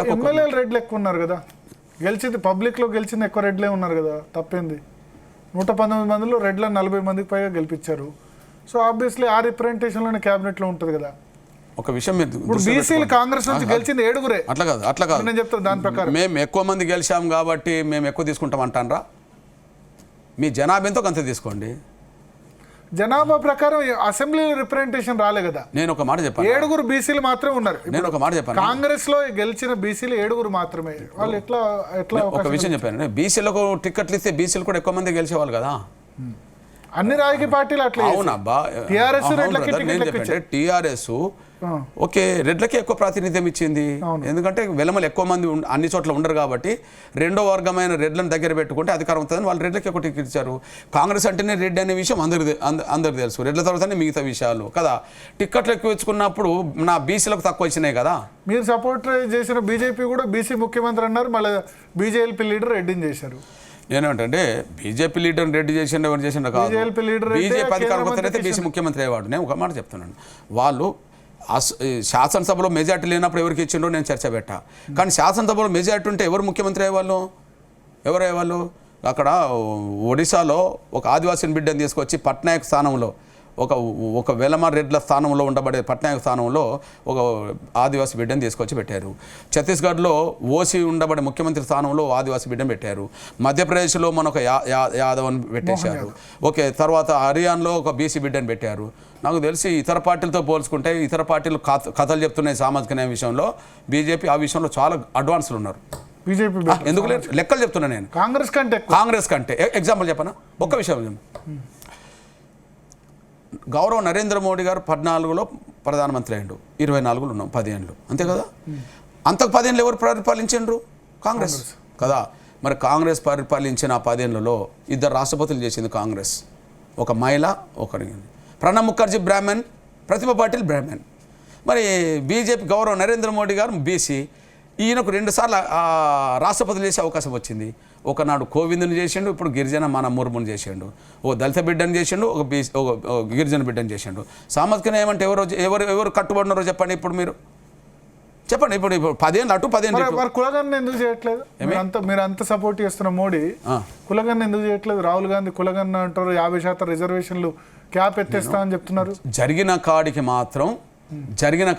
ఎమ్మెల్యేలు రెడ్లు ఎక్కువ ఉన్నారు కదా, గెలిచింది పబ్లిక్లో గెలిచింది ఎక్కువ రెడ్లే ఉన్నారు కదా, తప్పేంది? 119 మందిలో రెడ్ల 40 మందికి పైగా గెలిపించారు. సో ఆబ్వియస్లీ ఆ రిప్రజెంటేషన్లోనే క్యాబినెట్లో ఉంటుంది కదా. ఒక విషయం ఇప్పుడు బీసీలు కాంగ్రెస్ నుంచి గెలిచింది 7గురే. అట్లా కాదు నేను చెప్తాను దాని ప్రకారం. మేము ఎక్కువ మంది గెలిచాం కాబట్టి మేము ఎక్కువ తీసుకుంటాం అంటారా? మీ జనాభా ఎంతో అంత తీసుకోండి. జనాభా ప్రకారం అసెంబ్లీలో రిప్రజెంటేషన్ రాలే కదా. నేను ఒక మాట చెప్పాను, 7గురు బీసీలు మాత్రమే ఉన్నారు. నేను ఒక మాట చెప్పాను, కాంగ్రెస్ లో గెలిచిన బీసీలు 7గురు మాత్రమే. వాళ్ళు ఎట్లా ఒక విషయం చెప్పాను, బీసీలకు టికెట్లు ఇస్తే బీసీలు కూడా ఎక్కువ మంది గెలిచేవాళ్ళు కదా. అన్ని రాజకీయ పార్టీలు అట్లా. అవునబ్బా, టీఆర్ఎస్ ఓకే రెడ్లకే ఎక్కువ ప్రాతినిధ్యం ఇచ్చింది. ఎందుకంటే వెలమలు ఎక్కువ మంది అన్ని చోట్ల ఉండరు కాబట్టి రెండో వర్గమైన రెడ్లను దగ్గర పెట్టుకుంటే అధికారం అవుతుందని వాళ్ళు రెడ్లకి ఎక్కువ టికెట్ ఇచ్చారు. కాంగ్రెస్ అంటేనే రెడ్డి అనే విషయం అందరికి తెలుసు, రెడ్ల తర్వాతనే మిగతా విషయాలు కదా. టిక్కెట్లు ఎక్కువ ఇచ్చుకున్నప్పుడు నా బీసీలకు తక్కువ వచ్చినాయి కదా. మీరు సపోర్ట్ చేసిన బీజేపీ కూడా బీసీ ముఖ్యమంత్రి అన్నారు, మళ్ళీ బీజేపీ లీడర్ రెడ్డిని చేశారు. నేనేమంటే బీజేపీ లీడర్ రెడ్డి చేసిండు, ఎవరు చేసిండు కాదు. బీజేపీ అధికారం వస్తేనైతే బీసీ ముఖ్యమంత్రి అయ్యేవాడు. నేను ఒక మాట చెప్తున్నాను, వాళ్ళు శాసనసభలో మెజార్టీ లేనప్పుడు ఎవరికి ఇచ్చిండో నేను చర్చ పెట్టా. కానీ శాసనసభలో మెజార్టీ ఉంటే ఎవరు ముఖ్యమంత్రి అయ్యేవాళ్ళు? ఎవరు అయ్యేవాళ్ళు? అక్కడ ఒడిశాలో ఒక ఆదివాసీని బిడ్డను తీసుకొచ్చి పట్నాయక్ స్థానంలో ఒక వెలమ రెడ్ల స్థానంలో ఉండబడే పట్నాయక్ స్థానంలో ఒక ఆదివాసీ బిడ్డను తీసుకొచ్చి పెట్టారు. ఛత్తీస్గఢ్లో ఓసీ ఉండబడే ముఖ్యమంత్రి స్థానంలో ఆదివాసీ బిడ్డను పెట్టారు. మధ్యప్రదేశ్లో మనొక యాదవ్ని పెట్టేశారు. ఓకే, తర్వాత హర్యానాలో ఒక బీసీ బిడ్డను పెట్టారు. నాకు తెలిసి ఇతర పార్టీలతో పోల్చుకుంటే ఇతర పార్టీలు కథలు చెప్తున్నాయి సామాజిక న్యాయ విషయంలో. బీజేపీ ఆ విషయంలో చాలా అడ్వాన్స్లు ఉన్నారు. బీజేపీ ఎందుకు లేదు, లెక్కలు చెప్తున్నా నేను. కాంగ్రెస్ కంటే ఎగ్జాంపుల్ చెప్పనా, ఒక్క విషయం. గౌరవ నరేంద్ర మోడీ గారు 14లో ప్రధానమంత్రి అయ్యిండు, 24లో ఉన్నాం, 10 ఏళ్ళు అంతే కదా. అంతకు 10 ఏళ్ళు ఎవరు పరిపాలించిండ్రు? కాంగ్రెస్ కదా. మరి కాంగ్రెస్ పరిపాలించిన 10 ఏళ్లలో 2 రాష్ట్రపతులు చేసింది కాంగ్రెస్. ఒక మహిళ, ఒకరి ప్రణబ్ ముఖర్జీ బ్రాహ్మణ్, ప్రతిభ పాటిల్ బ్రాహ్మణ్. మరి బీజేపీ గౌరవ నరేంద్ర మోడీ గారు బీసీ, ఈయనకు 2 సార్లు రాష్ట్రపతులు చేసే అవకాశం వచ్చింది. ఒకనాడు కోవిందుని చేసిండు, ఇప్పుడు గిరిజన మన ముర్ముని చేసిండు. ఓ దళిత బిడ్డను చేసిండు, ఒక గిరిజన బిడ్డను చేసిండు. సామాజిక న్యాయం అంటే ఎవరు కట్టుబడినారో చెప్పండి. ఇప్పుడు మీరు చెప్పండి, ఇప్పుడు 10 ఏళ్ళు అటు 10 ఏళ్ళు కులగన్న ఎందుకు చేయట్లేదు? మీరు అంత సపోర్ట్ చేస్తున్న మోడీ కులగన్న ఎందుకు చేయట్లేదు? రాహుల్ గాంధీ కులగన్న అంటారు, 50% రిజర్వేషన్లు క్యాప్ ఎత్తేస్తా అని చెప్తున్నారు. జరిగిన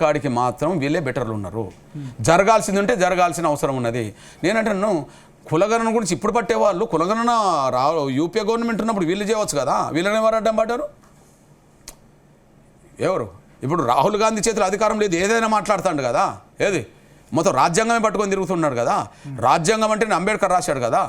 కాడికి మాత్రం వీళ్ళే బెటర్లు ఉన్నారు. జరగాల్సింది ఉంటే జరగాల్సిన అవసరం ఉన్నది. నేనంటాను కులగణన గురించి ఇప్పుడు పట్టేవాళ్ళు కులగణన యూపీఏ గవర్నమెంట్ ఉన్నప్పుడు వీళ్ళు చేయవచ్చు కదా. వీళ్ళని ఎవరు అడ్డం పడ్డారు? ఎవరు? ఇప్పుడు రాహుల్ గాంధీ చేతిలో అధికారం లేదు, ఏదైనా మాట్లాడుతాడు కదా. ఏది మొత్తం రాజ్యాంగమే పట్టుకొని తిరుగుతున్నాడు కదా. రాజ్యాంగం అంటే అంబేద్కర్ రాశాడు కదా.